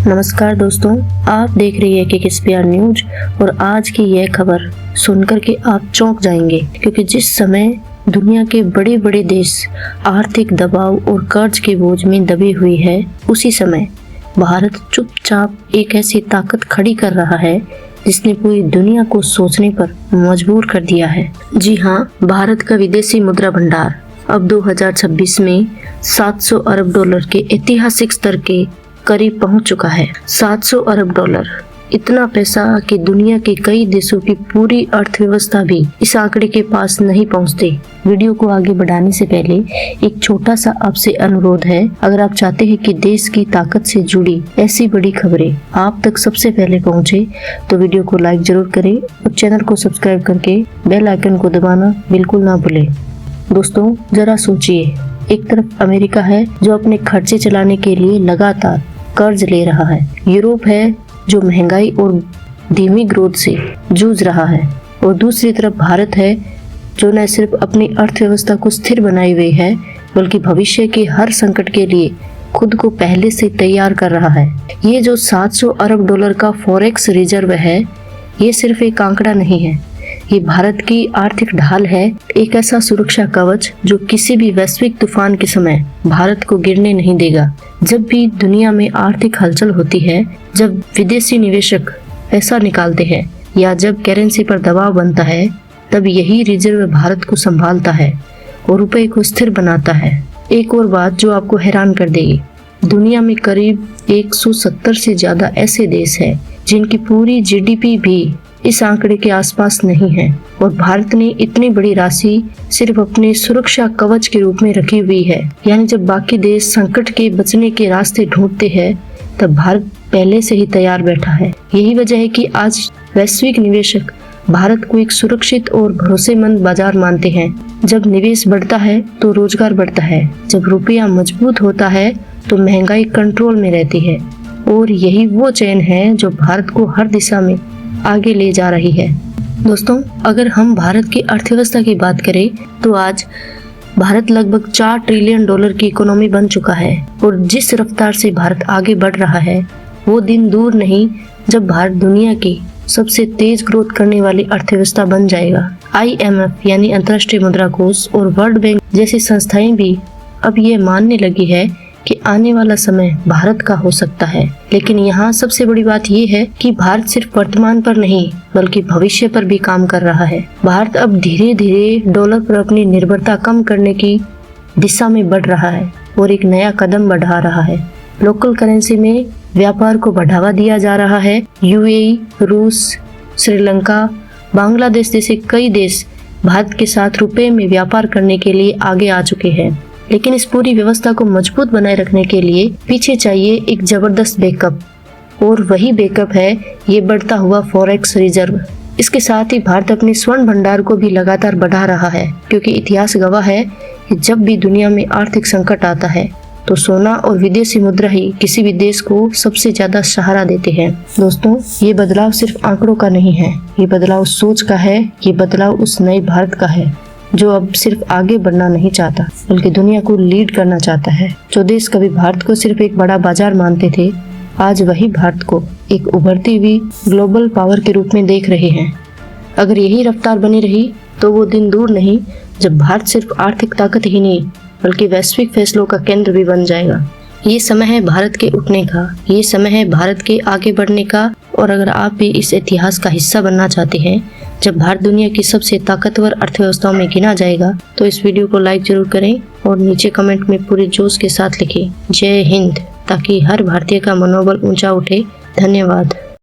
नमस्कार दोस्तों, आप देख रही है KKSPR न्यूज और आज की यह खबर सुनकर के आप चौंक जाएंगे क्योंकि जिस समय दुनिया के बड़े बड़े देश आर्थिक दबाव और कर्ज के बोझ में दबे हुए है, उसी समय भारत चुपचाप एक ऐसी ताकत खड़ी कर रहा है जिसने पूरी दुनिया को सोचने पर मजबूर कर दिया है। जी हाँ, भारत का विदेशी मुद्रा भंडार अब 2026 में 700 अरब डॉलर के ऐतिहासिक स्तर के करीब पहुंच चुका है। 700 अरब डॉलर, इतना पैसा कि दुनिया के कई देशों की पूरी अर्थव्यवस्था भी इस आंकड़े के पास नहीं पहुंचते। वीडियो को आगे बढ़ाने से पहले एक छोटा सा आपसे अनुरोध है, अगर आप चाहते हैं कि देश की ताकत से जुड़ी ऐसी बड़ी खबरें आप तक सबसे पहले पहुंचे तो वीडियो को लाइक जरूर करें और चैनल को सब्सक्राइब करके बेल आइकन को दबाना बिल्कुल ना भूलें। दोस्तों, जरा सोचिए, एक तरफ अमेरिका है जो अपने खर्चे चलाने के लिए लगातार कर्ज ले रहा है, यूरोप है जो महंगाई और धीमी ग्रोथ से जूझ रहा है और दूसरी तरफ भारत है जो न सिर्फ अपनी अर्थव्यवस्था को स्थिर बनाए हुए है बल्कि भविष्य के हर संकट के लिए खुद को पहले से तैयार कर रहा है। ये जो 700 अरब डॉलर का फॉरेक्स रिजर्व है, ये सिर्फ एक आंकड़ा नहीं है, ये भारत की आर्थिक ढाल है, एक ऐसा सुरक्षा कवच जो किसी भी वैश्विक तूफान के समय भारत को गिरने नहीं देगा। जब भी दुनिया में आर्थिक हलचल होती है, जब विदेशी निवेशक पैसा निकालते हैं या जब करेंसी पर दबाव बनता है, तब यही रिजर्व भारत को संभालता है और रुपए को स्थिर बनाता है। एक और बात जो आपको हैरान कर देगी, दुनिया में करीब 170 से ज्यादा ऐसे देश हैं जिनकी पूरी जीडीपी भी इस आंकड़े के आसपास नहीं है और भारत ने इतनी बड़ी राशि सिर्फ अपने सुरक्षा कवच के रूप में रखी हुई है। यानी जब बाकी देश संकट के बचने के रास्ते ढूंढते हैं, तब भारत पहले से ही तैयार बैठा है। यही वजह है कि आज वैश्विक निवेशक भारत को एक सुरक्षित और भरोसेमंद बाजार मानते हैं। जब निवेश बढ़ता है तो रोजगार बढ़ता है, जब रुपया मजबूत होता है तो महंगाई कंट्रोल में रहती है और यही वो चैन है जो भारत को हर दिशा में आगे ले जा रही है। दोस्तों, अगर हम भारत की अर्थव्यवस्था की बात करें तो आज भारत लगभग 4 ट्रिलियन डॉलर की इकोनॉमी बन चुका है और जिस रफ्तार से भारत आगे बढ़ रहा है, वो दिन दूर नहीं जब भारत दुनिया की सबसे तेज ग्रोथ करने वाली अर्थव्यवस्था बन जाएगा। IMF यानी अंतर्राष्ट्रीय मुद्रा कोष और वर्ल्ड बैंक जैसी संस्थाएं भी अब ये मानने लगी है कि आने वाला समय भारत का हो सकता है। लेकिन यहाँ सबसे बड़ी बात ये है कि भारत सिर्फ वर्तमान पर नहीं बल्कि भविष्य पर भी काम कर रहा है। भारत अब धीरे धीरे डॉलर पर अपनी निर्भरता कम करने की दिशा में बढ़ रहा है और एक नया कदम बढ़ा रहा है। लोकल करेंसी में व्यापार को बढ़ावा दिया जा रहा है। UAE, रूस, श्रीलंका, बांग्लादेश जैसे कई देश भारत के साथ रुपए में व्यापार करने के लिए आगे आ चुके हैं। लेकिन इस पूरी व्यवस्था को मजबूत बनाए रखने के लिए पीछे चाहिए एक जबरदस्त बैकअप और वही बैकअप है ये बढ़ता हुआ फॉरेक्स रिजर्व। इसके साथ ही भारत अपने स्वर्ण भंडार को भी लगातार बढ़ा रहा है क्योंकि इतिहास गवाह है कि जब भी दुनिया में आर्थिक संकट आता है तो सोना और विदेशी मुद्रा ही किसी भी देश को सबसे ज्यादा सहारा देते हैं। दोस्तों, ये बदलाव सिर्फ आंकड़ों का नहीं है, ये बदलाव सोच का है, ये बदलाव उस नए भारत का है जो अब सिर्फ आगे बढ़ना नहीं चाहता बल्कि दुनिया को लीड करना चाहता है। जो देश कभी भारत को सिर्फ एक बड़ा बाजार मानते थे, आज वही भारत को एक उभरती हुई ग्लोबल पावर के रूप में देख रहे हैं। अगर यही रफ्तार बनी रही तो वो दिन दूर नहीं जब भारत सिर्फ आर्थिक ताकत ही नहीं बल्कि वैश्विक फैसलों का केंद्र भी बन जाएगा। ये समय है भारत के उठने का, ये समय है भारत के आगे बढ़ने का। और अगर आप भी इस इतिहास का हिस्सा बनना चाहते हैं जब भारत दुनिया की सबसे ताकतवर अर्थव्यवस्थाओं में गिना जाएगा, तो इस वीडियो को लाइक जरूर करें और नीचे कमेंट में पूरे जोश के साथ लिखें जय हिंद, ताकि हर भारतीय का मनोबल ऊंचा उठे। धन्यवाद।